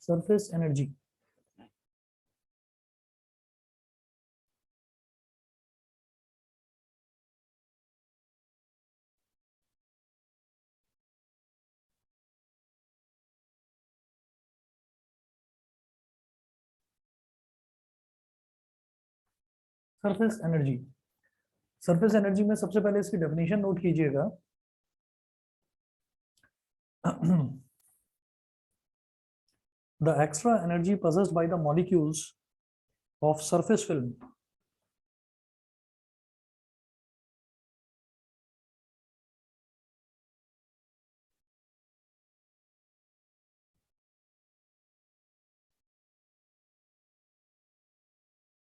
Surface energy. Surface energy, surface energy में सबसे पहले इसकी डेफिनेशन नोट कीजिएगा। The extra energy possessed by the molecules of surface film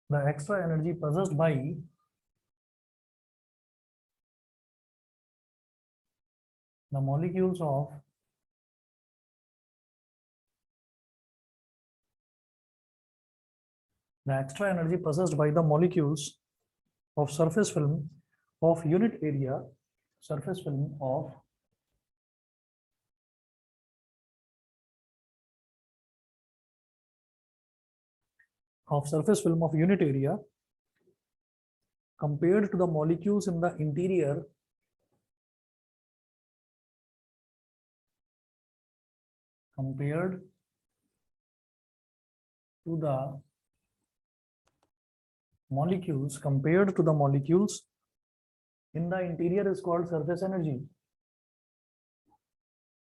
the extra energy possessed by the molecules of the extra energy possessed by the molecules of surface film of unit area, surface film of surface film of unit area compared to the molecules in the interior compared to the molecules in the interior is called surface energy.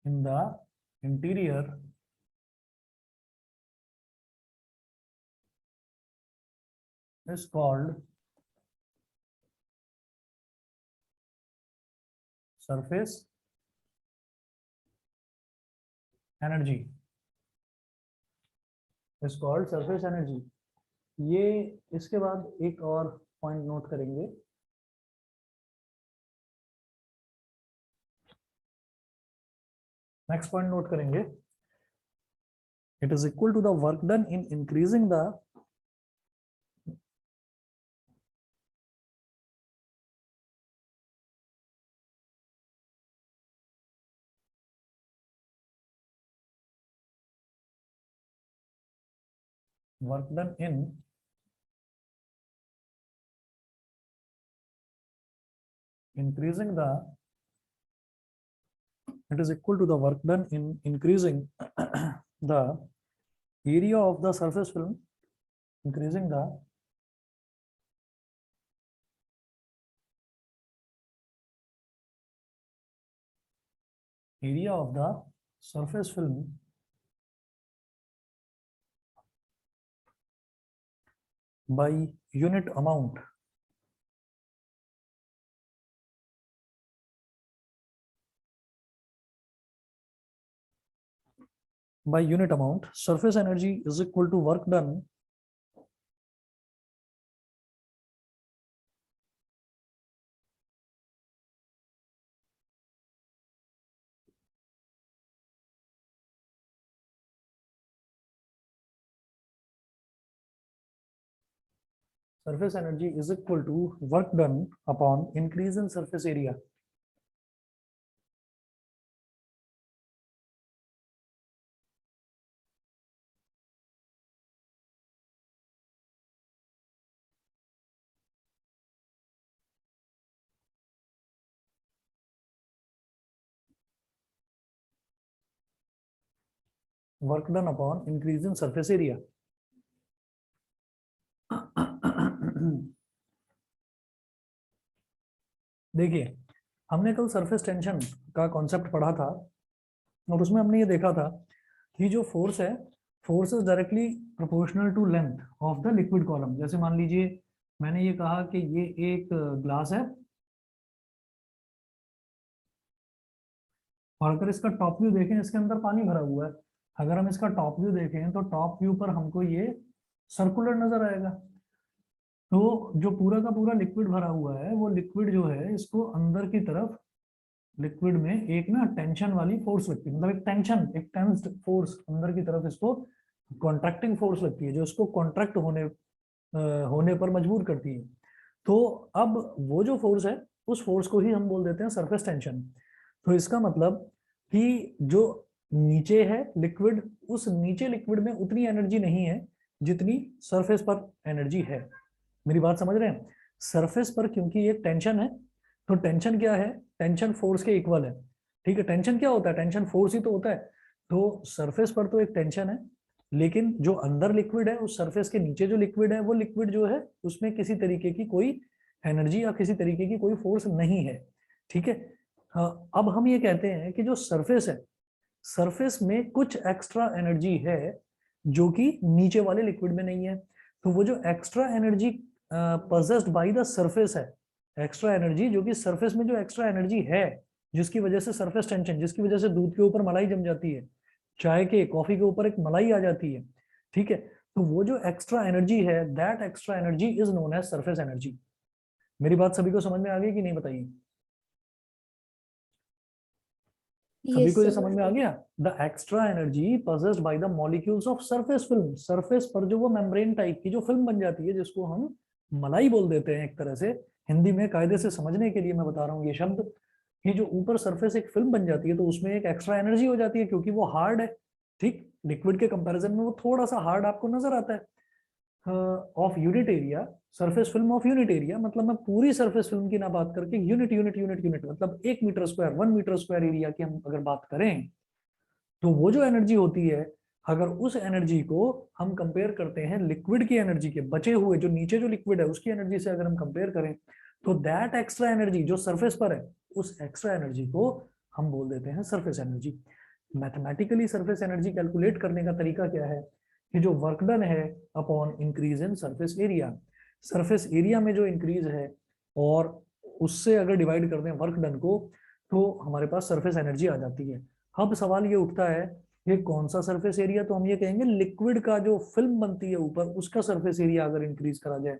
In the interior is called surface energy, is called surface energy. ये इसके बाद एक और point note करेंगे। Next point note करेंगे, it is equal to the work done in increasing the work done in increasing the it is equal to the work done in increasing the area of the surface film, increasing the area of the surface film by unit amount surface energy is equal to work done surface energy is equal to work done upon increase in surface area. Work done upon increase in surface area. देखिए, हमने कल surface tension का concept पढ़ा था और उसमें हमने ये देखा था कि जो फोर्स है, force is directly proportional to length of the liquid column. जैसे मान लीजिए मैंने ये कहा कि ये एक ग्लास है और अगर इसका टॉप व्यू देखें, इसके अंदर पानी भरा हुआ है। अगर हम इसका टॉप व्यू देखें तो टॉप व्यू पर हमको ये सर्कुलर नजर आएगा। तो जो पूरा का पूरा लिक्विड भरा हुआ है, वो लिक्विड जो है इसको अंदर की तरफ लिक्विड में एक ना टेंशन वाली फोर्स लगती है, मतलब एक टेंस्ड फोर्स अंदर की तरफ इसको कॉन्ट्रैक्टिंग फोर्स लगती है, जो इसको कॉन्ट्रैक्ट होने पर मजबूर करती है। तो अब वो जो फोर्स है, उस फोर्स को ही हम बोल देते हैं सरफेस टेंशन। तो इसका मतलब कि जो नीचे है लिक्विड, उस नीचे लिक्विड में उतनी एनर्जी नहीं है जितनी सरफेस पर एनर्जी है। मेरी बात समझ रहे हैं? सरफेस पर क्योंकि एक टेंशन है, तो टेंशन क्या है, टेंशन फोर्स के इक्वल है। ठीक है, टेंशन क्या होता है, टेंशन फोर्स ही तो होता है। तो सरफेस पर तो एक टेंशन है, लेकिन जो अंदर लिक्विड है, उस सरफेस के नीचे जो लिक्विड है, वो लिक्विड जो है उसमें किसी तरीके की कोई एनर्जी या किसी तरीके की कोई फोर्स नहीं है। ठीक है। अब हम ये कहते हैं कि जो सरफेस है, सरफेस में कुछ एक्स्ट्रा एनर्जी है जो कि नीचे वाले लिक्विड में नहीं है। तो वो जो extra energy possessed by the surface है, एक्स्ट्रा एनर्जी जो कि सरफेस में जो एक्स्ट्रा एनर्जी है, जिसकी वजह से सरफेस टेंशन, जिसकी वजह से दूध के ऊपर मलाई जम जाती है, चाय के कॉफी के ऊपर एक मलाई आ जाती है। ठीक है, तो वो जो एक्स्ट्रा एनर्जी है, that extra energy is known as surface energy. मेरी बात सभी को समझ में आ गई कि नहीं, बताइए? सभी यस को ये सर। समझ में आ गया? The extra energy possessed by the molecules of surface film. Surface पर जो वो मेम्ब्रेन टाइप की जो फिल्म बन जाती है, जिसको हम मलाई बोल देते हैं एक तरह से, हिंदी में कायदे से समझने के लिए मैं बता रहा हूँ ये शब्द। ये जो ऊपर सरफेस एक फिल्म बन जाती है, तो उसमें एक एक्स्ट्रा एनर्जी हो जाती है क्योंकि वो हार्ड है। ठीक, लिक्विड के कंपैरिजन में वो थोड़ा सा हार्ड आपको नजर आता है। Of unit area, surface film of unit area, मतलब मैं पूरी सरफेस फिल्म की ना बात करके यूनिट यूनिट यूनिट यूनिट मतलब 1 metre square, 1 metre square area की हम अगर बात करें, तो वो जो एनर्जी होती है, अगर उस एनर्जी को हम कंपेयर करते हैं लिक्विड की एनर्जी के, बचे हुए जो नीचे जो लिक्विड है उसकी एनर्जी से अगर हम कंपेयर करें, तो दैट एक्स्ट्रा एनर्जी जो सरफेस पर है, उस एक्स्ट्रा एनर्जी को हम बोल देते हैं surface energy. Mathematically surface energy calculate करने का तरीका क्या है कि जो वर्क डन है upon increase in surface area, surface area में जो इंक्रीज है और उससे अगर डिवाइड कर दें वर्क डन को, तो हमारे पास सरफेस एनर्जी आ जाती है। अब सवाल ये उठता है कि कौन सा सरफेस एरिया, तो हम ये कहेंगे लिक्विड का जो फिल्म बनती है ऊपर, उसका सरफेस एरिया अगर इंक्रीज करा जाए।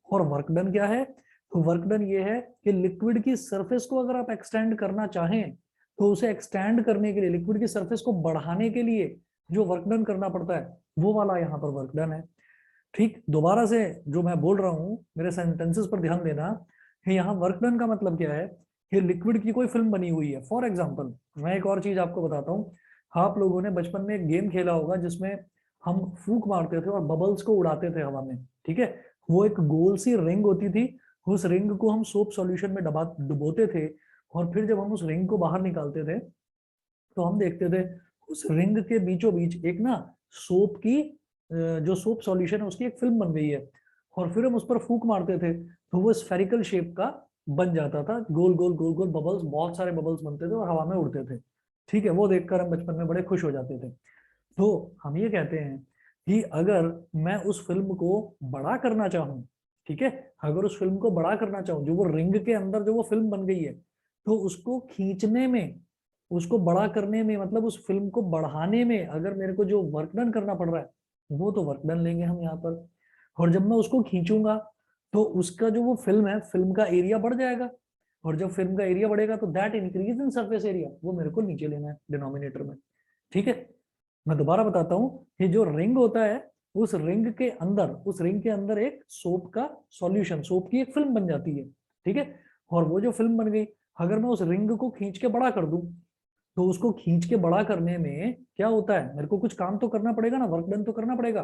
और वर्क डन क्या है, तो वर्क डन ये है कि लिक्विड की सरफेस को अगर आप एक्सटेंड करना चाहें, तो उसे एक्सटेंड करने के लिए, लिक्विड की सरफेस को बढ़ाने के लिए जो वर्क डन करना पड़ता है, वो वाला यहाँ पर वर्क डन है। ठीक, दोबारा से जो मैं बोल रहा हूँ, मेरे सेंटेंसेस पर ध्यान देना कि यहाँ वर्क डन का मतलब क्या है कि लिक्विड की कोई फिल्म बनी हुई है। फॉर एग्जाम्पल, मैं एक और चीज आपको बताता हूँ। आप लोगों ने बचपन में एक गेम खेला होगा जिसमें हम फूंक मारते थे और बबल्स को उड़ाते थे हवा में। ठीक है, वो एक गोल सी रिंग होती थी, उस रिंग को हम सोप सॉल्यूशन में डुबोते थे, और फिर जब हम उस रिंग को बाहर निकालते थे, तो हम देखते थे उस रिंग के बीचों बीच एक ना सोप की जो सोप सॉल्यूशन है उसकी एक फिल्म बन गई है, और फिर हम उस पर फूंक मारते थे तो वो स्फेरिकल शेप का बन जाता था, गोल गोल गोल गोल बबल्स, बहुत सारे बबल्स बनते थे और हवा में उड़ते थे। ठीक है, वो देखकर हम बचपन में बड़े खुश हो जाते थे। तो हम ये कहते हैं कि अगर मैं उस फिल्म को बड़ा करना चाहूँ, ठीक है, अगर उस फिल्म को बड़ा करना चाहूँ, जो वो रिंग के अंदर जो वो फिल्म बन गई है, तो उसको खींचने में, उसको बड़ा करने में, मतलब उस फिल्म को बढ़ाने में अगर मेरे को जो वर्क डन करना पड़ रहा है, वो तो वर्क डन लेंगे हम यहाँ पर। और जब मैं उसको खींचूंगा, तो उसका जो वो फिल्म है, फिल्म का एरिया बढ़ जाएगा, और जब फिल्म का एरिया बढ़ेगा तो that increase in surface area, वो मेरे को नीचे लेना है डिनोमिनेटर में। ठीक है, मैं दोबारा बताता हूँ कि जो रिंग होता है, उस रिंग के अंदर, उस रिंग के अंदर एक सोप का सॉल्यूशन, सोप की एक फिल्म बन जाती है। ठीक है, और वो जो फिल्म बन गई, अगर मैं उस रिंग को खींच के बड़ा कर दूं, तो उसको खींच के बड़ा करने में क्या होता है, मेरे को कुछ काम तो करना पड़ेगा ना, वर्क डन तो करना पड़ेगा।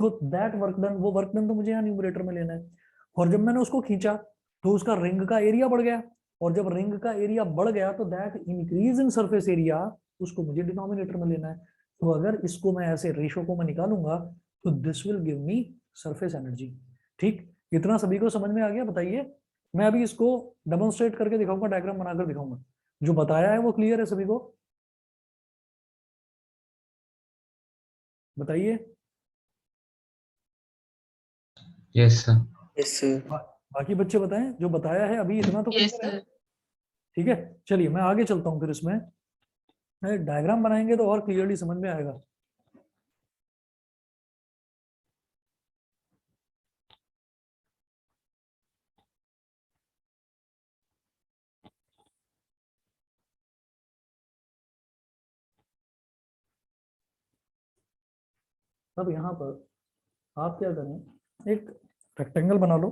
तो दैट वर्क डन, वो वर्क डन तो मुझे यहाँ न्यूमरेटर में लेना है। और जब मैंने उसको खींचा, तो उसका रिंग का एरिया बढ़ गया, और जब रिंग का एरिया बढ़ गया तो that increase in surface area, उसको मुझे डिनोमिनेटर में लेना है। तो अगर इसको मैं ऐसे रेशो को मैं निकालूंगा, तो this will give me surface energy. ठीक, इतना सभी को समझ में आ गया? बताइए। मैं अभी इसको डेमोन्स्ट्रेट करके दिखाऊंगा, डायग्राम बनाकर दिखाऊंगा। जो बताया है वो क्लियर है सभी को? बताइए। Yes sir. Yes sir. बाकी बच्चे बताएं, जो बताया है अभी, इतना तो यस क्लियर है? सर। ठीक है, चलिए मैं आगे चलता हूँ फिर इसमें। डायग्राम बनाएंगे तो और क्लियरली समझ में आएगा। अब यहाँ पर आप क्या करें, एक रेक्टेंगल बना लो।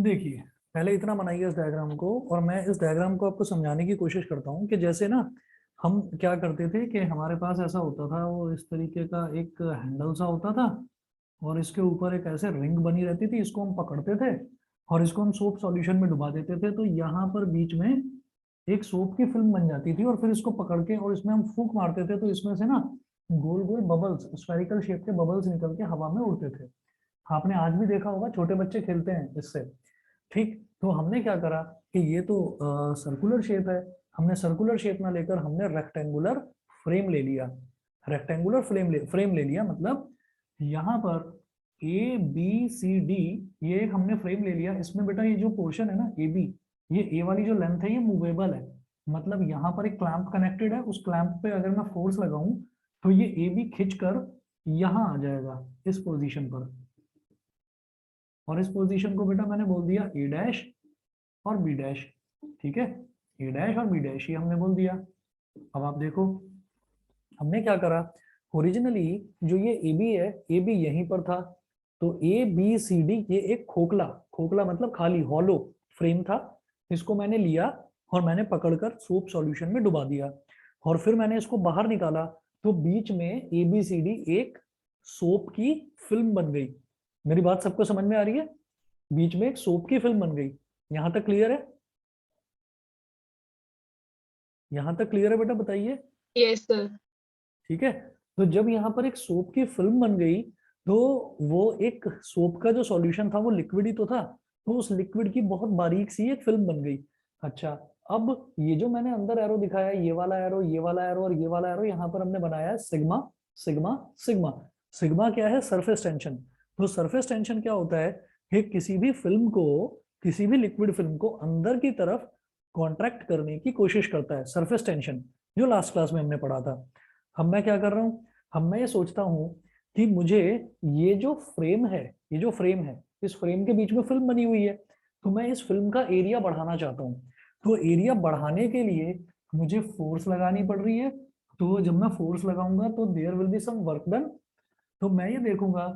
देखिए पहले इतना बनाइए इस डायग्राम को, और मैं इस डायग्राम को आपको समझाने की कोशिश करता हूँ कि जैसे ना हम क्या करते थे कि हमारे पास ऐसा होता था, वो इस तरीके का एक हैंडल सा होता था, और इसके ऊपर एक ऐसे रिंग बनी रहती थी, इसको हम पकड़ते थे और इसको हम सोप सॉल्यूशन में डुबा देते थे, तो यहाँ पर बीच में एक सोप की फिल्म बन जाती थी, और फिर इसको पकड़ के और इसमें हम फूंक मारते थे, तो इसमें से ना गोल गोल बबल्स, स्फेरिकल शेप के बबल्स निकल के हवा में उड़ते थे। आपने आज भी देखा होगा, छोटे बच्चे खेलते हैं इससे। ठीक, तो हमने क्या करा कि ये तो सर्कुलर शेप है, हमने सर्कुलर शेप ना लेकर हमने रेक्टेंगुलर फ्रेम ले लिया। रेक्टेंगुलर फ्रेम ले लिया, मतलब यहाँ पर ए बी सी डी, ये एक हमने फ्रेम ले लिया। इसमें बेटा ये जो पोर्शन है ना ए बी, ये ए वाली जो लेंथ है ये मूवेबल है, मतलब यहाँ पर एक क्लैंप कनेक्टेड है, उस क्लैंप पे अगर मैं फोर्स लगाऊं तो ये ए बी खिंच कर यहाँ आ जाएगा इस पोजीशन पर, और इस पोजीशन को बेटा मैंने बोल दिया ए डैश और बी डैश। ठीक है, ए डैश और बी डैश ये हमने बोल दिया। अब आप देखो हमने क्या करा, ओरिजिनली जो ये ए बी है, ए बी यहीं पर था, तो ए बी सी डी ये एक खोखला, खोखला मतलब खाली हॉलो फ्रेम था, इसको मैंने लिया और मैंने पकड़कर सोप सॉल्यूशन में डुबा दिया, और फिर मैंने इसको बाहर निकाला, तो बीच में ए बी सी डी एक सोप की फिल्म बन गई। मेरी बात सबको समझ में आ रही है? बीच में एक सोप की फिल्म बन गई। यहां तक क्लियर है? यहां तक क्लियर है बेटा, बताइए। Yes sir. ठीक है, तो जब यहाँ पर एक सोप की फिल्म बन गई, तो वो एक सोप का जो सॉल्यूशन था वो लिक्विड ही तो था, तो उस लिक्विड की बहुत बारीक सी एक फिल्म बन गई। अच्छा, अब ये जो मैंने अंदर एरो दिखाया, ये वाला एरो, ये वाला एरो और ये वाला एरो, यहाँ पर हमने बनाया है सिग्मा सिग्मा सिग्मा। सिग्मा क्या है? Surface tension. तो सरफेस टेंशन क्या होता है कि किसी भी फिल्म को, किसी भी लिक्विड फिल्म को अंदर की तरफ कॉन्ट्रैक्ट करने की कोशिश करता है, सरफेस टेंशन, जो लास्ट क्लास में हमने पढ़ा था। अब मैं क्या कर रहा हूँ, अब मैं ये सोचता हूँ कि मुझे ये जो फ्रेम है, ये जो फ्रेम है, इस फ्रेम के बीच में फिल्म बनी हुई है, तो मैं इस फिल्म का एरिया बढ़ाना चाहता हूँ। तो एरिया बढ़ाने के लिए मुझे फोर्स लगानी पड़ रही है, तो जब मैं फोर्स लगाऊंगा तो there will be some work done. तो मैं ये देखूंगा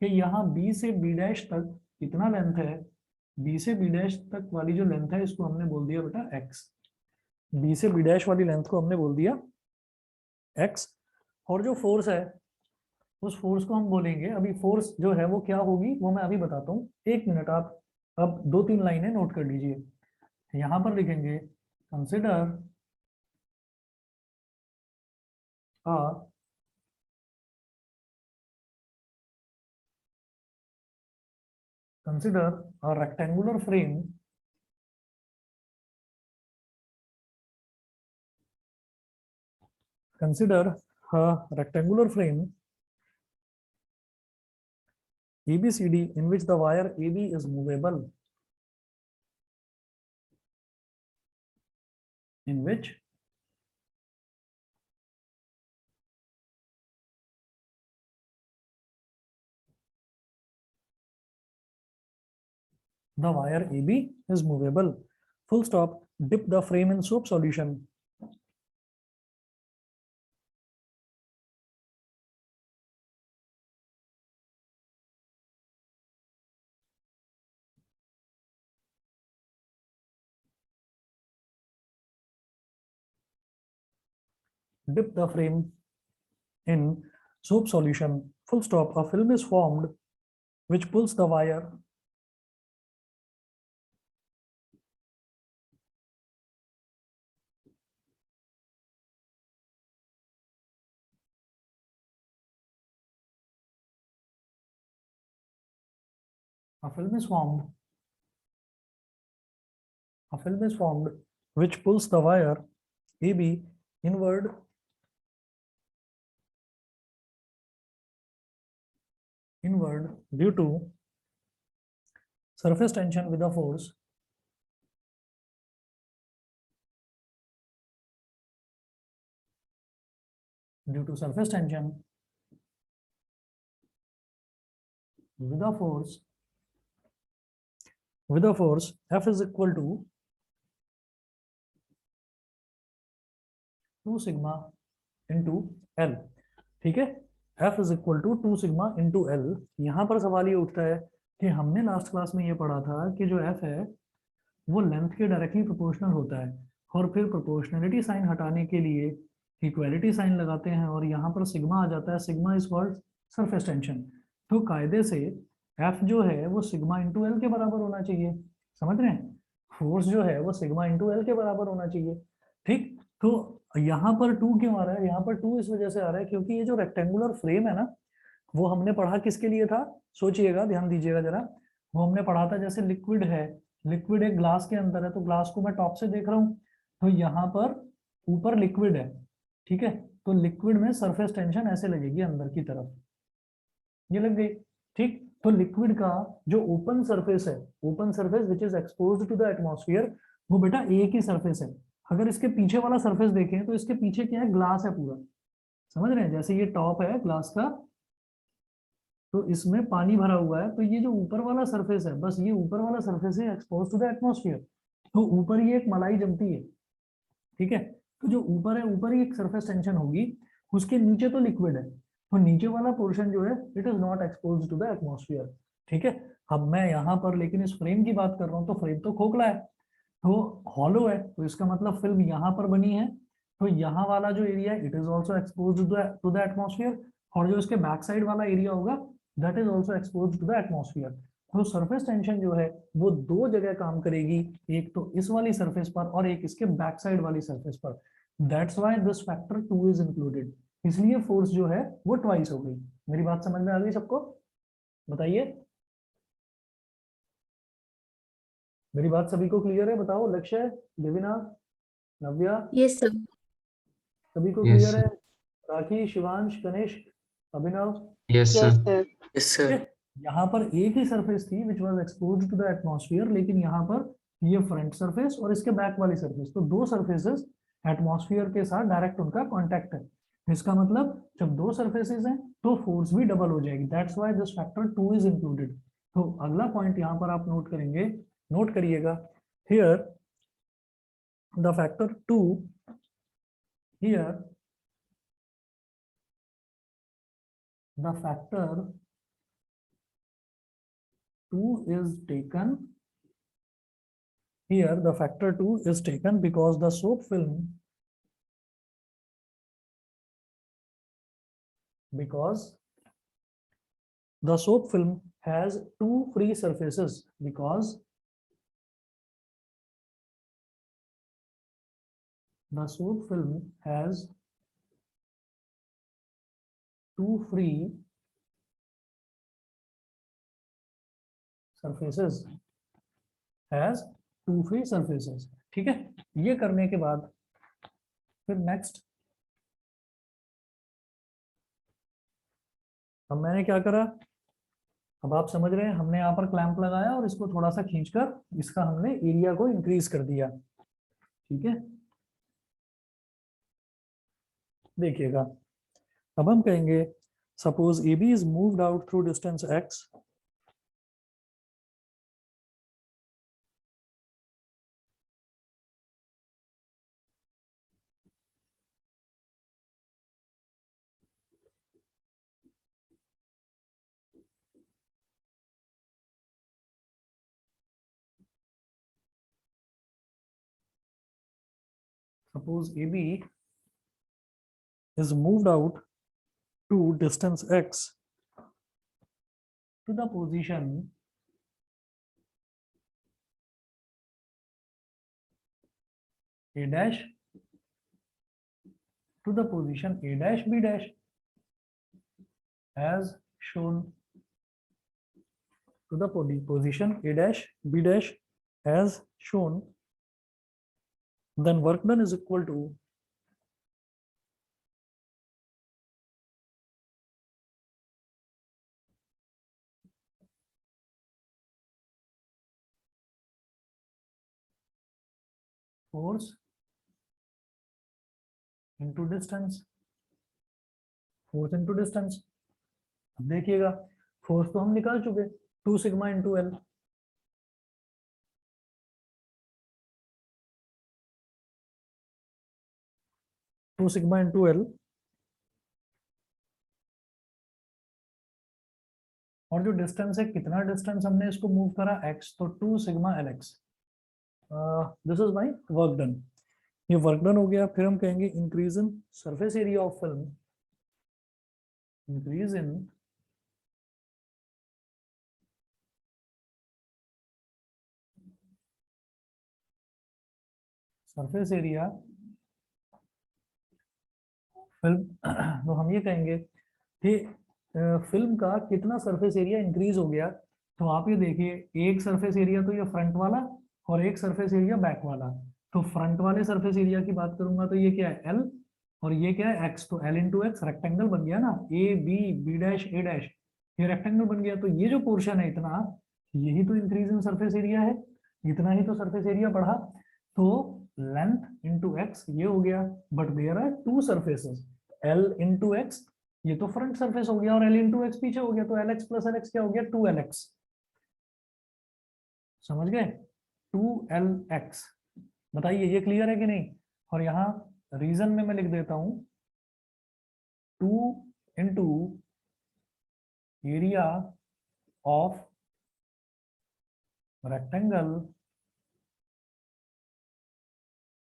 कि यहाँ बी से बी डैश तक कितना लेंथ है, बी से बी डैश तक वाली जो लेंथ है इसको हमने बोल दिया बेटा एक्स, बी से बी डैश वाली लेंथ को हमने बोल दिया एक्स, और जो फोर्स है उस फोर्स को हम बोलेंगे, अभी फोर्स जो है वो क्या होगी वो मैं अभी बताता हूँ, एक मिनट आप अब दो तीन लाइनें नोट कर लीजिए। यहां पर लिखेंगे consider a consider a rectangular frame consider a rectangular frame ABCD in which the wire AB is movable, in which the wire AB is movable. Full stop. Dip the frame in soap solution. Dip the frame in soap solution. Full stop. A film is formed which pulls the wire a film is formed a film is formed which pulls the wire AB inward due to surface tension with a force due to surface tension with a force F is equal to 2 sigma into L। ठीक है, F is equal to 2 sigma into L। यहाँ पर सवाल ये उठता है कि हमने लास्ट क्लास में ये पढ़ा था कि जो एफ है वो लेंथ के डायरेक्टली प्रोपोर्शनल होता है, और फिर प्रोपोर्शनलिटी साइन हटाने के लिए इक्वालिटी साइन लगाते हैं, और यहाँ पर सिग्मा आ जाता है। Sigma is called surface tension. तो कायदे से एफ जो है वो सिग्मा इंटू एल के बराबर होना चाहिए। समझ रहे हैं? फोर्स जो है वो सिग्मा इंटू एल के बराबर होना चाहिए। ठीक, तो यहाँ पर टू क्यों आ रहा है? यहाँ पर टू इस वजह से आ रहा है क्योंकि ये जो रेक्टेंगुलर फ्रेम है ना, वो हमने पढ़ा किसके लिए था? सोचिएगा, ध्यान दीजिएगा जरा। वो हमने पढ़ा था जैसे लिक्विड है, लिक्विड एक ग्लास के अंदर है, तो ग्लास को मैं टॉप से देख रहा हूँ, तो यहाँ पर ऊपर लिक्विड है, ठीक है, तो लिक्विड में सरफेस टेंशन ऐसे लगेगी अंदर की तरफ, ये लग गई। ठीक, तो लिक्विड का जो ओपन सरफेस है, open surface which is exposed to the atmosphere, वो बेटा एक ही सरफेस है। अगर इसके पीछे वाला सरफेस देखें तो इसके पीछे क्या है? ग्लास है पूरा। समझ रहे हैं? जैसे ये टॉप है ग्लास का, तो इसमें पानी भरा हुआ है, तो ये जो ऊपर वाला सरफेस है, बस ये ऊपर वाला सरफेस है एक्सपोज टू द एटमॉस्फेयर, तो ऊपर ही एक मलाई जमती है, ठीक है। तो जो ऊपर है, ऊपर ही एक सरफेस टेंशन होगी, उसके नीचे तो लिक्विड है, तो नीचे वाला पोर्शन जो है it is not expose to the atmosphere, ठीक है। अब मैं यहाँ पर लेकिन इस फ्रेम की बात कर रहा हूँ, तो फ्रेम तो खोखला है, तो हॉलो है, तो इसका मतलब फिल्म यहाँ पर बनी है, तो यहाँ वाला जो एरिया है it is also expose to the atmosphere, और जो इसके बैक साइड वाला एरिया होगा that is also expose to the atmosphere. तो सरफेस टेंशन जो है वो दो जगह काम करेगी, एक तो इस वाली सरफेस पर और एक इसके बैक साइड वाली सरफेस पर। That's why this factor 2 is included, इसलिए फोर्स जो है वो ट्वाइस हो गई। मेरी बात समझ में आ गई सबको? बताइए, मेरी बात सभी को क्लियर है? बताओ, लक्ष्य, देविना, नव्या, यस सर। सभी को Yes, क्लियर sir. है? Rakhi, Shivansh, Kanishk, Abhinav, Yes, sir. Yes sir. Yes ठीक सर। है। यहाँ पर एक ही सरफेस थी which was exposed to the atmosphere, लेकिन यहाँ पर ये फ्रंट सरफेस और इसके बैक वाली सरफेस, तो दो सरफेसेस एटमॉस्फेयर के साथ डायरेक्ट उनका कांटेक्ट है। इसका मतलब जब दो सरफेसेस हैं तो फोर्स भी डबल हो जाएगी। That's why this factor 2 is included. तो अगला पॉइंट यहाँ पर आप नोट करेंगे, नोट करिएगा, here the factor 2, here the factor 2 is taken, here the factor 2 is taken because the soap film, because the soap film has two free surfaces, because the soap film has two free surfaces, has two free surfaces, ठीक है। ये करने के बाद फिर next, अब मैंने क्या करा, अब आप समझ रहे हैं, हमने यहाँ पर क्लैंप लगाया और इसको थोड़ा सा खींचकर इसका हमने एरिया को इंक्रीज कर दिया, ठीक है। देखिएगा, अब हम कहेंगे suppose A B is moved out through distance X, suppose AB is moved out to distance x to the position A dash, to the position A dash B dash as shown, to the position A dash B dash as shown, then work done is equal to force into distance, force into distance। अब देखिएगा, force तो हम निकाल चुके, 2 sigma into L, two sigma into L, और जो distance है, कितना डिस्टेंस हमने इसको मूव करा, x, तो 2 sigma lx। This is my work done. ये वर्क डन हो गया। फिर हम कहेंगे increase in surface area of film, increase in surface area film. तो हम ये कहेंगे कि फिल्म का कितना सरफेस एरिया इंक्रीज हो गया। तो आप ये देखिए, एक सरफेस एरिया तो ये फ्रंट वाला और एक सरफेस एरिया बैक वाला। तो फ्रंट वाले सरफेस एरिया की बात करूंगा तो ये क्या है, एल, और ये क्या है, एक्स। तो एल इंटू एक्स, रेक्टेंगल बन गया ना, A B B dash A dash, ये रेक्टेंगल बन गया। तो ये जो पोर्शन है इतना, यही तो इंक्रीज इन सरफेस एरिया है, इतना ही तो सरफेस एरिया बढ़ा। तो लेंथ इंटू एक्स ये हो गया, but there are two surfaces, L into X, ये तो फ्रंट सरफेस हो गया, और एल इंटू एक्स पीछे हो गया, तो L x plus L x क्या हो गया, 2lx। समझ गए, 2lx। बताइए ये क्लियर है कि नहीं। और यहाँ रीजन में मैं लिख देता हूं 2 into area of rectangle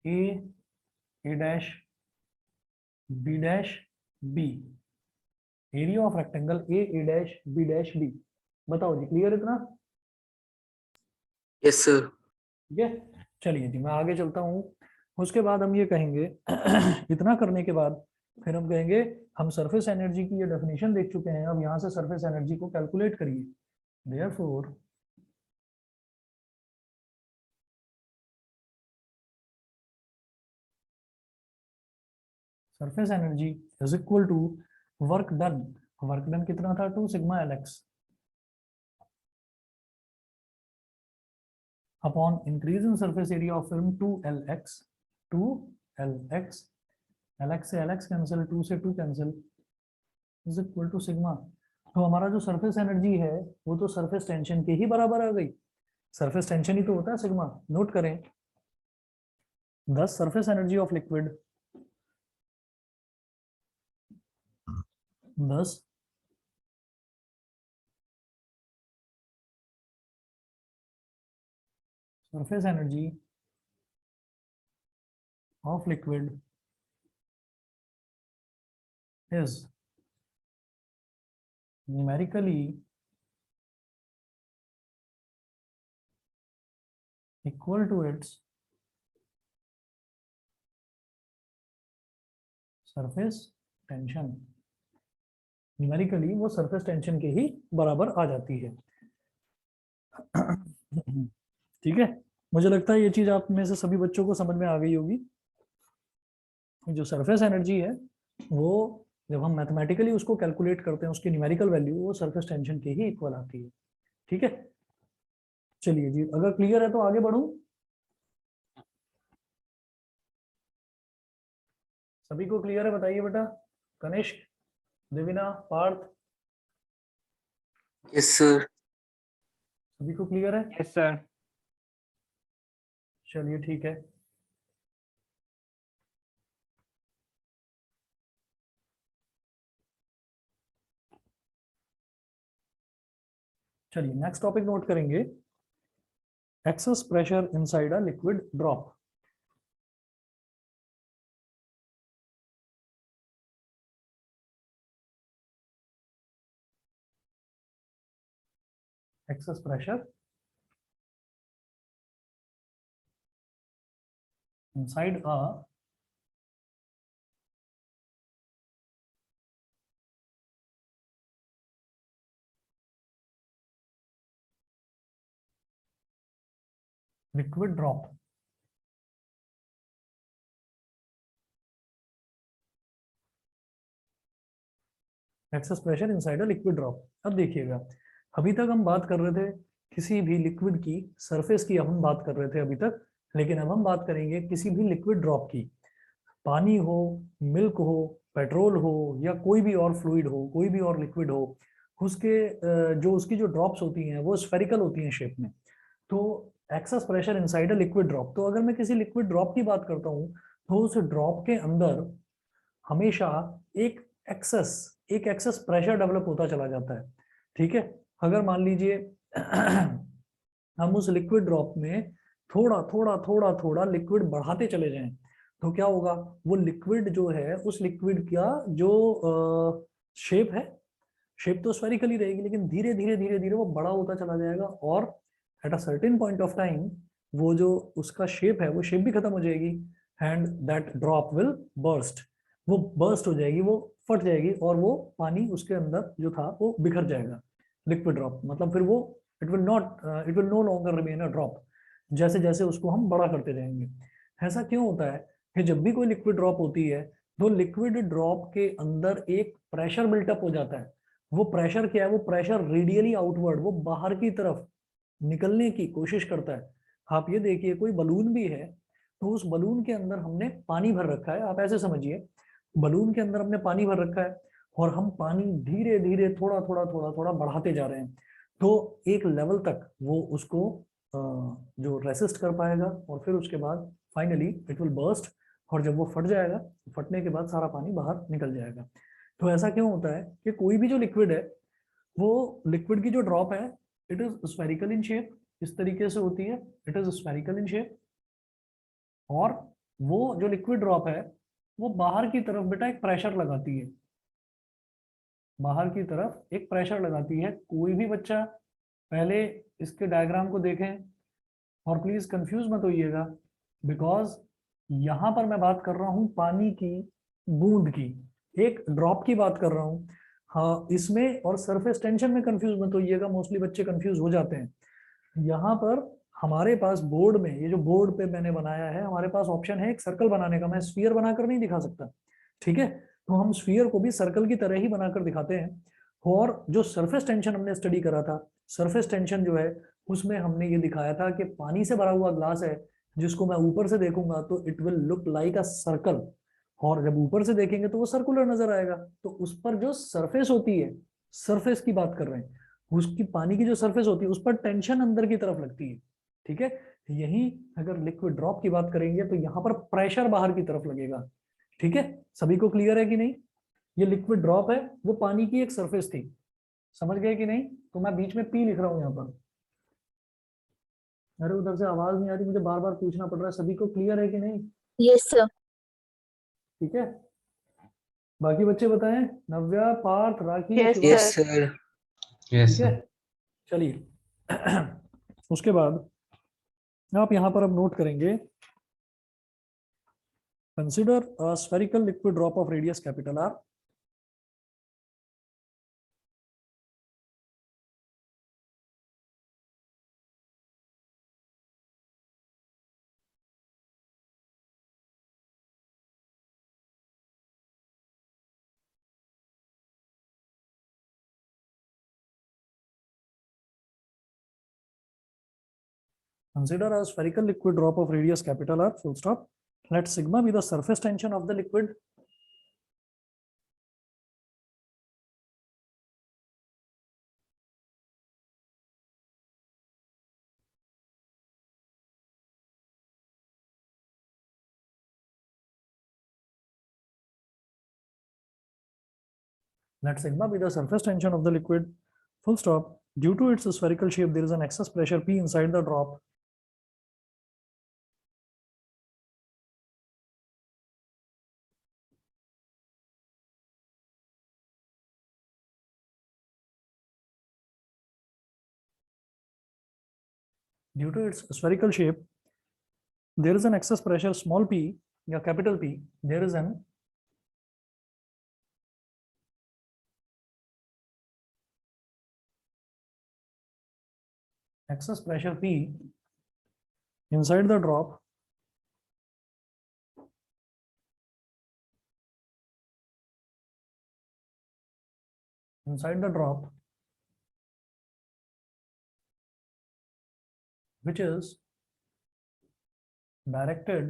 A dash B dash B, area of rectangle A dash B dash B. बताओ जी, क्लियर इतना। Yes sir. ठीक है, चलिए जी मैं आगे चलता हूँ। उसके बाद हम ये कहेंगे इतना करने के बाद फिर हम कहेंगे, हम सरफेस एनर्जी की ये डेफिनेशन देख चुके हैं, अब यहाँ से सरफेस एनर्जी को कैलकुलेट करिए। Therefore surface energy is equal to work done. Work done कितना था, 2 sigma lx upon increase in surface area of film 2lx, 2lx, lx से lx कैंसिल, 2 से 2 cancel, is equal to sigma. तो हमारा जो surface energy है वो तो सरफेस टेंशन के ही बराबर आ गई। सरफेस टेंशन ही तो होता है सिग्मा, नोट करें। 10 surface energy of liquid, 10 surface energy of liquid is numerically equal to its surface tension। Numerically वो सरफेस टेंशन के ही बराबर आ जाती है। ठीक है, मुझे लगता है ये चीज आप में से सभी बच्चों को समझ में आ गई होगी। जो सरफेस एनर्जी है वो जब हम मैथमेटिकली उसको कैलकुलेट करते हैं, उसकी न्यूमेरिकल वैल्यू वो सरफेस टेंशन के ही इक्वल आती है। ठीक है, चलिए जी, अगर क्लियर है तो आगे बढ़ूं। सभी को क्लियर है बताइए बेटा, कनिष्क, देविना, पार्थ, यस सर। सभी को क्लियर है। Yes sir. चलिए ठीक है, चलिए नेक्स्ट टॉपिक नोट करेंगे, access pressure inside a liquid drop. Access pressure inside a liquid drop. Access pressure inside a liquid drop. अब देखिएगा, अभी तक हम बात कर रहे थे किसी भी लिक्विड की सरफेस की, अब हम बात कर रहे थे अभी तक, लेकिन अब हम बात करेंगे किसी भी लिक्विड ड्रॉप की। पानी हो, मिल्क हो, पेट्रोल हो, या कोई भी और फ्लूइड हो, कोई भी और लिक्विड हो, उसके जो उसकी जो ड्रॉप्स होती हैं वो स्फेरिकल होती हैं शेप में। तो access pressure inside a liquid drop, तो अगर मैं किसी लिक्विड ड्रॉप की बात करता हूँ तो उस ड्रॉप के अंदर हमेशा एक एक्सेस प्रेशर डेवलप होता चला जाता है। ठीक है, अगर मान लीजिए हम उस लिक्विड ड्रॉप में थोड़ा थोड़ा थोड़ा थोड़ा लिक्विड बढ़ाते चले जाएं, तो क्या होगा, वो लिक्विड जो है उस लिक्विड का जो शेप है, शेप तो स्फेरिकली रहेगी, लेकिन धीरे धीरे धीरे धीरे वो बड़ा होता चला जाएगा, और at a certain point of time वो जो उसका शेप है वो शेप भी खत्म हो जाएगी, and that drop will burst, वो बर्स्ट हो जाएगी, वो फट जाएगी, और वो पानी उसके अंदर जो था वो बिखर जाएगा। लिक्विड ड्रॉप मतलब फिर वो it will no longer remain a drop, जैसे जैसे उसको हम बड़ा करते जाएंगे। ऐसा क्यों होता है कि जब भी कोई लिक्विड ड्रॉप होती है तो लिक्विड ड्रॉप के अंदर एक प्रेशर बिल्टअप हो जाता है। वो प्रेशर क्या है, वो प्रेशर रेडियली आउटवर्ड, वो बाहर की तरफ निकलने की कोशिश करता है। आप ये देखिए, कोई बलून भी है तो उस बलून के अंदर हमने पानी भर रखा है, आप ऐसे समझिए बलून के अंदर हमने पानी भर रखा है, और हम पानी धीरे धीरे थोड़ा थोड़ा थोड़ा थोड़ा बढ़ाते जा रहे हैं, तो एक लेवल तक वो उसको जो रेसिस्ट कर पाएगा, और फिर उसके बाद फाइनली इट विल बर्स्ट, और जब वो फट जाएगा, फटने के बाद सारा पानी बाहर निकल जाएगा। तो ऐसा क्यों होता है कि कोई भी जो लिक्विड है, वो लिक्विड की जो ड्रॉप है it is spherical in shape, इस तरीके से होती है, it is spherical in shape, और वो जो लिक्विड ड्रॉप है वो बाहर की तरफ बेटा एक प्रेशर लगाती है, बाहर की तरफ एक प्रेशर लगाती है। कोई भी बच्चा पहले इसके डायग्राम को देखें, और प्लीज कंफ्यूज मत होइएगा, बिकॉज यहां पर मैं बात कर रहा हूं पानी की बूंद की, एक ड्रॉप की बात कर रहा हूं। हाँ, इसमें और सरफेस टेंशन में कंफ्यूज मत होइएगा, मोस्टली बच्चे कंफ्यूज हो जाते हैं। यहाँ पर हमारे पास बोर्ड में, ये जो बोर्ड पे मैंने बनाया है, हमारे पास ऑप्शन है एक सर्कल बनाने का, मैं स्फीयर बनाकर नहीं दिखा सकता, ठीक है, तो हम स्फीयर को भी सर्कल की तरह ही बनाकर दिखाते हैं। और जो सरफेस टेंशन हमने स्टडी करा था, सरफेस टेंशन जो है उसमें हमने ये दिखाया था कि पानी से भरा हुआ ग्लास है, जिसको मैं ऊपर से देखूंगा तो it will look like a circle, और जब ऊपर से देखेंगे तो वो सर्कुलर नजर आएगा। तो उस पर जो सरफेस होती है, सरफेस की बात कर रहे हैं, उसकी पानी की जो सरफेस होती है उस पर टेंशन अंदर की तरफ लगती है, ठीक है। यही अगर लिक्विड ड्रॉप की बात करेंगे तो यहाँ पर प्रेशर बाहर की तरफ लगेगा, ठीक है। सभी को क्लियर है कि नहीं? ये लिक्विड ड्रॉप है, वो पानी की एक सरफेस थी, समझ गए कि नहीं? तो मैं बीच में पी लिख रहा हूं यहाँ पर। अरे उधर से आवाज नहीं आ रही, मुझे बार बार पूछना पड़ रहा है, सभी को क्लियर है कि नहीं? Yes sir. ठीक है, बाकी बच्चे बताएं, नव्या, पार्थ, राखी, Yes, Shivansh, Yes, sir. Yes, ठीक है। sir. चलिए उसके बाद आप यहाँ पर अब नोट करेंगे, consider a spherical liquid drop of radius capital R, consider a spherical liquid drop of radius capital R, full stop. Let sigma be the surface tension of the liquid. Let sigma be the surface tension of the liquid, full stop. Due to its spherical shape, there is an excess pressure P inside the drop. Due to its spherical shape, there is an excess pressure small p, या capital P. There is an excess pressure P inside the drop which is directed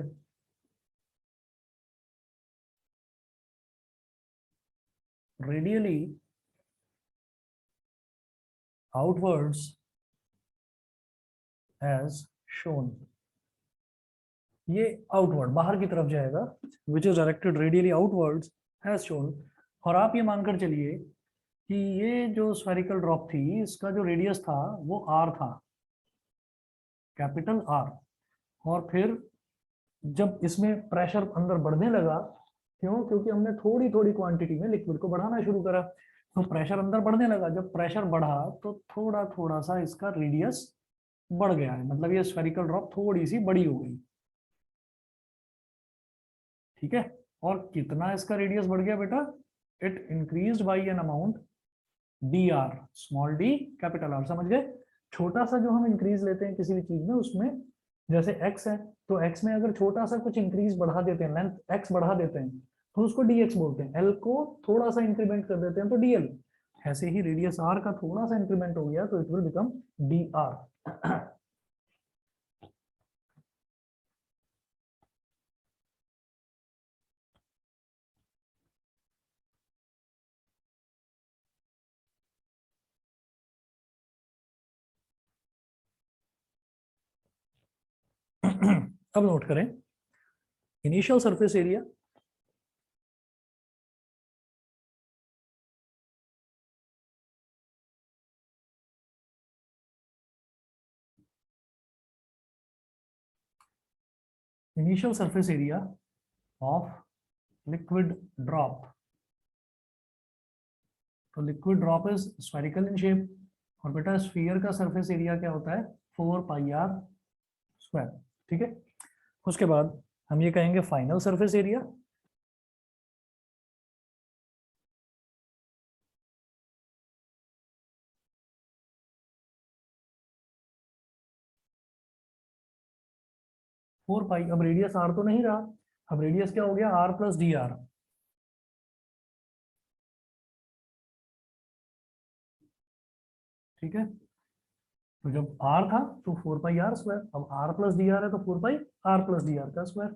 radially outwards as shown. ये outward बाहर की तरफ जाएगा, which is directed radially outwards as shown. और आप ये मानकर चलिए कि ये जो स्फेरिकल ड्रॉप थी इसका जो रेडियस था वो आर था, कैपिटल आर। और फिर जब इसमें प्रेशर अंदर बढ़ने लगा, क्यों? क्योंकि हमने थोड़ी थोड़ी क्वांटिटी में लिक्विड को बढ़ाना शुरू करा, तो प्रेशर अंदर बढ़ने लगा। जब प्रेशर बढ़ा तो थोड़ा थोड़ा सा इसका रेडियस बढ़ गया है, मतलब ये स्फेरिकल ड्रॉप थोड़ी सी बड़ी हो गई। ठीक है, और कितना इसका रेडियस बढ़ गया बेटा? It increase by an amount D R, small D capital R. समझ गए? छोटा सा जो हम इंक्रीज लेते हैं किसी भी चीज में, उसमें जैसे एक्स है, तो एक्स में अगर छोटा सा कुछ इंक्रीज बढ़ा देते हैं, लेंथ एक्स बढ़ा देते हैं, तो उसको डी एक्स बोलते हैं। एल को थोड़ा सा इंक्रीमेंट कर देते हैं तो डी एल। ऐसे ही रेडियस आर का थोड़ा सा इंक्रीमेंट हो गया तो it will become D R. अब नोट करें initial surface area, initial surface area of liquid drop. तो liquid drop is spherical in shape, और बेटा स्फीयर का सरफेस एरिया क्या होता है? 4 पाई आर स्क्वायर। ठीक है, उसके बाद हम ये कहेंगे final surface area. Four pi, अब रेडियस आर तो नहीं रहा, अब रेडियस क्या हो गया? R plus D R. ठीक है, तो जब आर था तो 4 पाई आर स्क्वायर, अब आर प्लस डी आर है तो 4 pi R plus D R का square.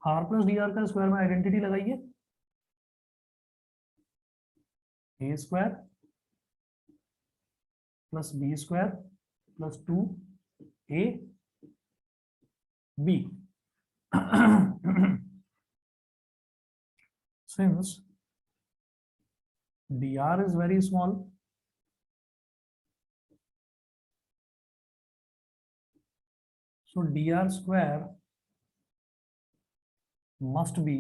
R plus D R का स्क्वायर में आइडेंटिटी लगाइए, A square plus B square plus 2 A B. Since dr is very small, so dr square must be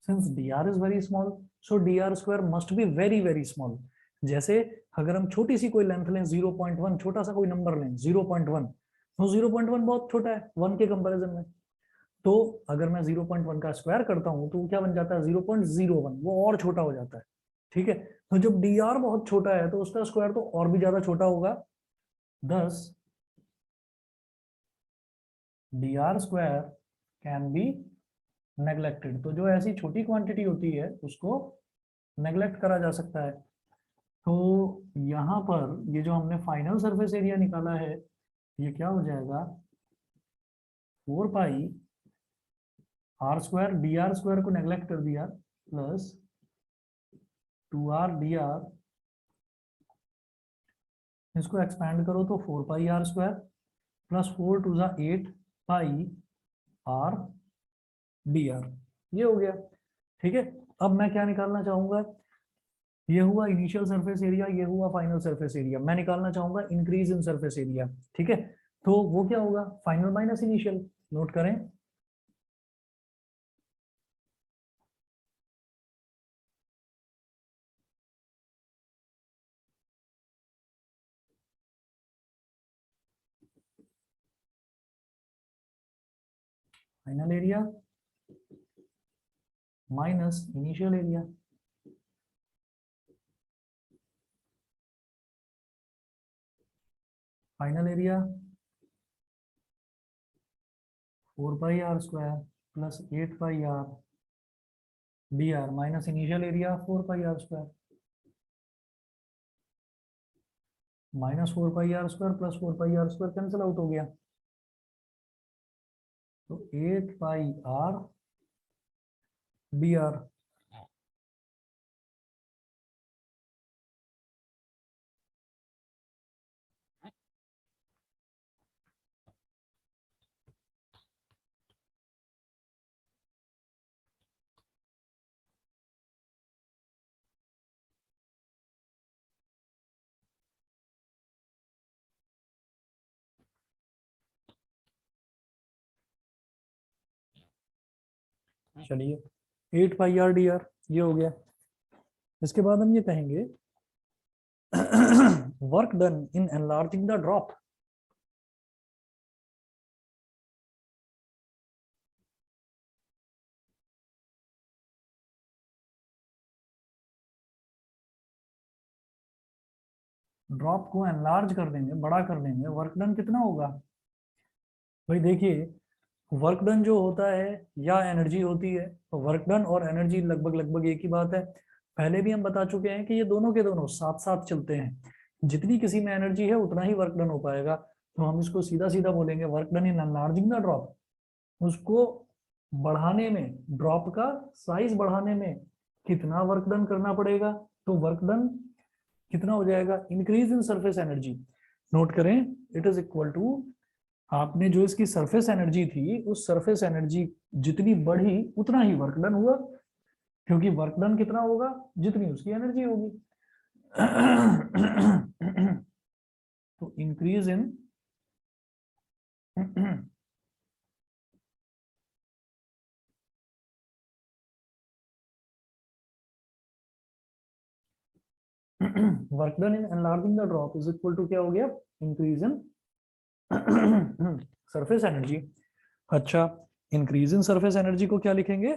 since dr is very small, so dr square must be very very small. जैसे अगर हम छोटी सी कोई length लें 0.1, छोटा सा कोई number लें 0.1, तो 0.1 बहुत छोटा है 1 के कंपैरिजन में। तो अगर मैं 0.1 का स्क्वायर करता हूं तो क्या बन जाता है? 0.01, वो और छोटा हो जाता है। ठीक है, तो जब dr बहुत छोटा है तो उसका स्क्वायर तो और भी ज्यादा छोटा होगा। thus dr square can be neglected। तो जो ऐसी छोटी क्वांटिटी होती है उसको नेग्लेक्ट करा जा सकता है। तो यहाँ पर ये जो हमने फाइनल सरफेस एरिया निकाला है, ये क्या हो जाएगा? 4 pi R square, D R square को नेग्लेक्ट कर दिया, प्लस 2r dr, इसको एक्सपैंड करो तो 4 pi R square plus 4 to the 8 pi R D R, ये हो गया। ठीक है, अब मैं क्या निकालना चाहूंगा? ये हुआ इनिशियल सरफेस एरिया, ये हुआ फाइनल सरफेस एरिया। मैं निकालना चाहूंगा इंक्रीज इन सरफेस एरिया। ठीक है, तो वो क्या होगा? Final minus initial. नोट करें, final area minus initial area. Final area 4 pi R square plus 8 pi R D R minus initial area 4 pi R square, minus 4 pi R square plus 4 pi R square cancel out हो गया, तो 8 pi R D are. चलिए 8 pi R D R ये हो गया। इसके बाद हम ये कहेंगे work done in enlarging the drop. Drop को एनलार्ज कर देंगे, बड़ा कर देंगे, वर्क डन कितना होगा भाई? देखिए वर्क डन जो होता है या एनर्जी होती है, तो वर्क डन और एनर्जी लगभग लगभग एक ही बात है। पहले भी हम बता चुके हैं कि ये दोनों के दोनों साथ साथ चलते हैं। जितनी किसी में एनर्जी है उतना ही वर्क डन हो पाएगा। तो हम इसको सीधा सीधा बोलेंगे work done in enlarging the drop. उसको बढ़ाने में, ड्रॉप का साइज बढ़ाने में कितना वर्क डन करना पड़ेगा? तो वर्क डन कितना हो जाएगा? Increase in surface energy. Note करें, इट इज इक्वल टू, आपने जो इसकी सरफेस एनर्जी थी उस सरफेस एनर्जी जितनी बढ़ी उतना ही वर्क डन हुआ, क्योंकि वर्क डन कितना होगा? जितनी उसकी एनर्जी होगी। तो increase in work done in enlarging the drop is equal to क्या हो गया? Increase in surface energy. अच्छा, इंक्रीज इन सरफेस एनर्जी को क्या लिखेंगे?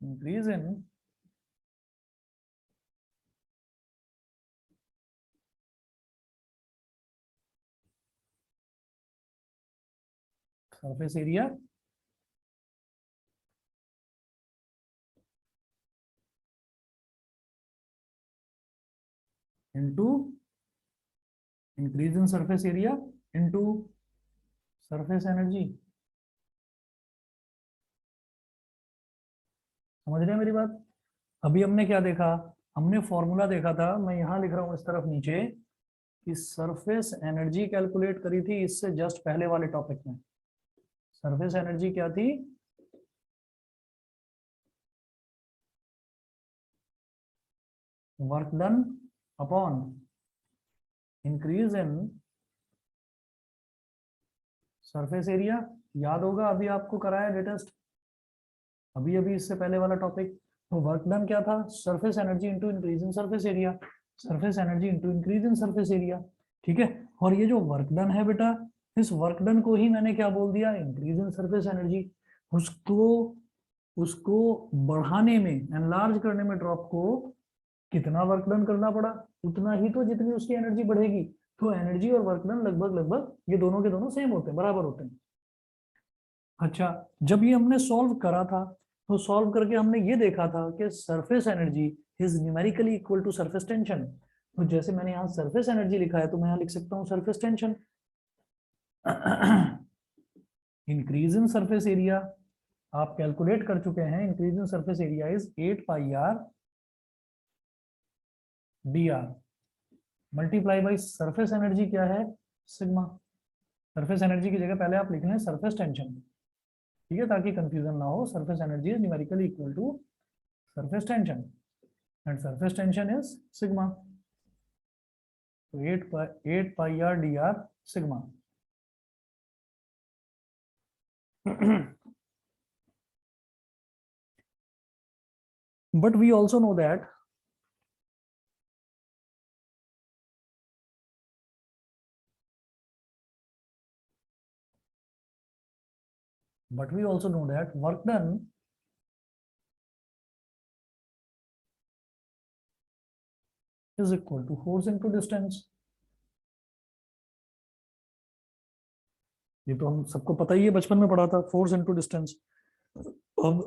Increase in surface area into increase in surface area into surface energy. समझ रहे हैं मेरी बात? अभी हमने क्या देखा? हमने फॉर्मूला देखा था, मैं यहां लिख रहा हूं इस तरफ नीचे, कि सरफेस एनर्जी कैलकुलेट करी थी इससे जस्ट पहले वाले टॉपिक में। सरफेस एनर्जी क्या थी? Work done upon increase in surface area. याद होगा अभी आपको कराया लेटेस्ट, अभी अभी इससे पहले वाला टॉपिक। तो वर्क डन क्या था? Surface energy into increase in surface area, surface energy into increase in surface area. ठीक है, और ये जो वर्क डन है बेटा, इस वर्क डन को ही मैंने क्या बोल दिया? Increase in surface energy. उसको उसको बढ़ाने में, एनलार्ज करने में ड्रॉप को कितना वर्क डन करना पड़ा? उतना ही तो जितनी उसकी एनर्जी बढ़ेगी। तो एनर्जी और वर्क डन लगभग लगभग ये दोनों के दोनों सेम होते हैं, बराबर होते हैं। अच्छा, जब ये हमने सॉल्व करा था तो सॉल्व करके हमने ये देखा था कि surface energy is numerically equal to surface tension. तो जैसे मैंने यहाँ सरफेस एनर्जी लिखा है तो मैं यहाँ लिख सकता हूँ surface tension. Increase in surface area आप कैलकुलेट कर चुके हैं, increase in surface area is 8 pi R D are multiply by surface energy क्या है? सिग्मा। सरफेस एनर्जी की जगह पहले आप लिख लें सरफेस टेंशन, ठीक है, ताकि कंफ्यूजन ना हो। Surface energy is numerically equal to surface tension and surface tension is sigma. तो 8 pi R D R sigma. but we also know that work done is equal to force into distance। ये तो हम सबको पता ही है, बचपन में पढ़ा था, फोर्स इनटू डिस्टेंस। अब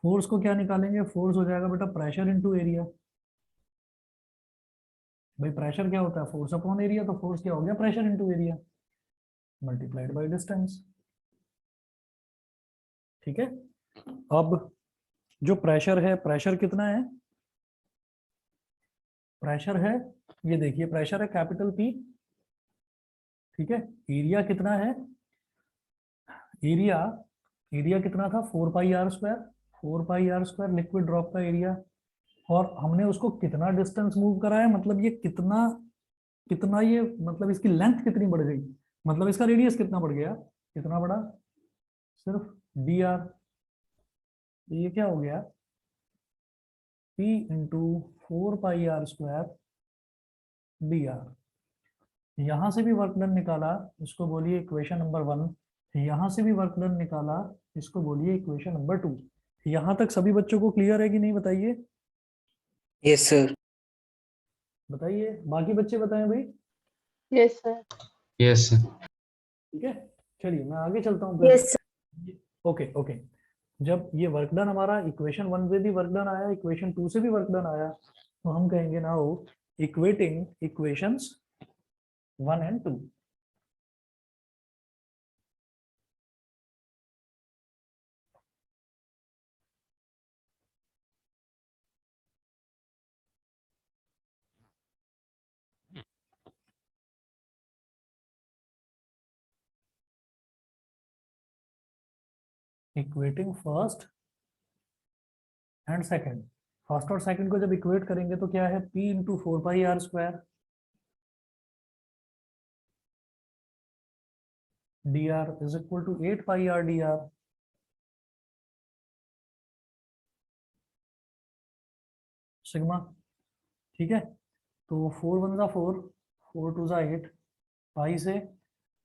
फोर्स को क्या निकालेंगे? फोर्स हो जाएगा बेटा प्रेशर इनटू एरिया। भाई प्रेशर क्या होता है? Force upon area. तो फोर्स क्या हो गया? Pressure into area multiplied by distance. ठीक है, अब जो प्रेशर है, प्रेशर कितना है? प्रेशर है, ये देखिए प्रेशर है कैपिटल पी। ठीक है, एरिया कितना है? एरिया एरिया कितना था? 4 pi R square. 4 pi R square liquid drop का एरिया। और हमने उसको कितना डिस्टेंस मूव करा है, मतलब ये कितना कितना ये, मतलब इसकी लेंथ कितनी बढ़ गई? मतलब इसका रेडियस कितना बढ़ गया, कितना बड़ा, सिर्फ dr। तो ये क्या हो गया, p इंटू 4πr² dr। यहां से भी वर्क डन निकाला, इसको बोलिए इक्वेशन नंबर 1। यहां से भी वर्क डन निकाला, इसको बोलिए इक्वेशन नंबर 2। यहां तक सभी बच्चों को क्लियर है कि नहीं, बताइए यस सर। बताइए, बाकी बच्चे बताएं भाई। Yes sir. Yes. ठीक है, चलिए मैं आगे चलता हूँ फिर। Yes sir. ओके ओके, जब ये वर्क डन हमारा इक्वेशन 1 से भी वर्क डन आया, इक्वेशन 2 से भी वर्क डन आया, तो हम कहेंगे now equating equations 1 and 2। Equating first and second. First और सेकंड को जब इक्वेट करेंगे तो क्या है, p into 4πr² dr is equal to 8πr dr। Sigma, ठीक है। तो 4 1 जा 4, 4 2 जा 8, पाई से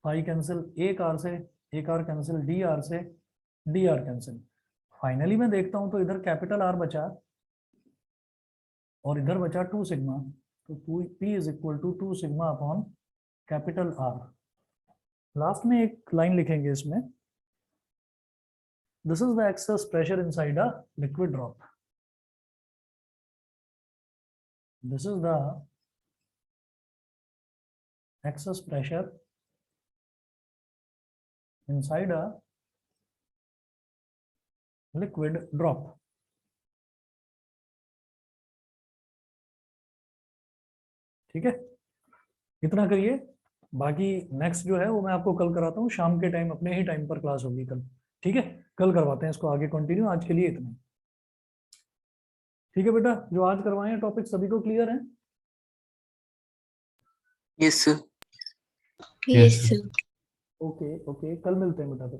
पाई कैंसिल, एक आर से एक आर कैंसिल, डी आर से डी आर कैंसिल। फाइनली मैं देखता हूं तो इधर कैपिटल आर बचा और इधर बचा 2 सिग्मा। तो p is equal to 2 sigma upon capital R. Last में एक लाइन लिखेंगे इसमें, this is the excess pressure inside a liquid drop. This is the excess pressure inside a liquid drop। ठीक है, इतना करिए, बाकी नेक्स्ट जो है वो मैं आपको कल कराता हूँ, शाम के टाइम अपने ही टाइम पर क्लास होगी कल। ठीक है, कल करवाते हैं इसको आगे कंटिन्यू, आज के लिए इतना। ठीक है बेटा, जो आज करवाए हैं टॉपिक सभी को क्लियर है? Yes sir. Yes. Yes sir. Okay okay, कल मिलते हैं बेटा फिर।